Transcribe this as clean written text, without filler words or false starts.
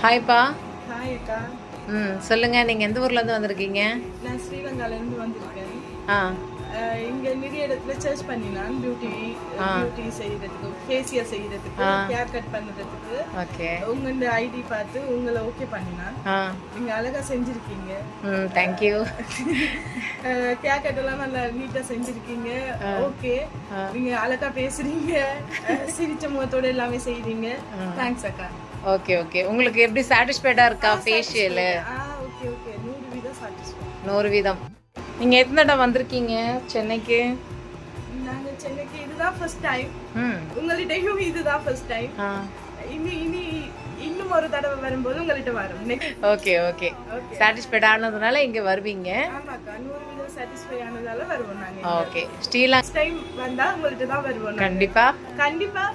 ஹாய்ப்பா. Hi அக்கா. சொல்லுங்க, நீங்க எந்த ஊர்ல இருந்து வந்திருக்கீங்க? நான் ஸ்ரீலங்கால இருந்து வந்திருக்கேன். ஆ இங்க நிறைய இடத்துல சர்ச் பண்ணினான் பியூட்டி செய்யறதுக்கு, ஃபேஷியல் செய்யறதுக்கு, ஹேர் கட் பண்றதுக்கு. ஓகே. உங்க ஐடி பார்த்து உங்களை ஓகே பண்ணினான். நீங்க அழகா செஞ்சிருக்கீங்க. Thank you. ஹேர் கட் எல்லாம் நல்லா நீட்டா செஞ்சிருக்கீங்க. ஓகே. நீங்க அழகா பேசுறீங்க, சிரிச்ச முகத்தோட எல்லாமே செய்றீங்க. தேங்க்ஸ் அக்கா. Okay okay. உங்களுக்கு எப்படி சாட்டிஸ்ஃபைடா இருக்கா ஃபேஷியல்? Okay okay. 100% சாட்டிஸ்ஃபை. 100%. நீங்க எத்தனை தடவை வந்திருக்கீங்க சென்னைக்கு? நாங்க சென்னைக்கு இதுதான் ஃபர்ஸ்ட் டைம். உங்கள்கிட்டயும் இதுதான் ஃபர்ஸ்ட் டைம். இனி இன்னும் ஒரு தடவை வரும்போது உங்கள்கிட்ட வரும். Okay okay. சாட்டிஸ்ஃபைட் ஆனதுனால இங்க வருவீங்க. ஆமாக்கா, 100% சாட்டிஸ்ஃபை ஆனதால வருவோம் நாங்க. ஓகே. ஸ்ரீலங்கா டைம் வந்தா உங்கள்கிட்ட தான் வருவோம். கண்டிப்பா கண்டிப்பா.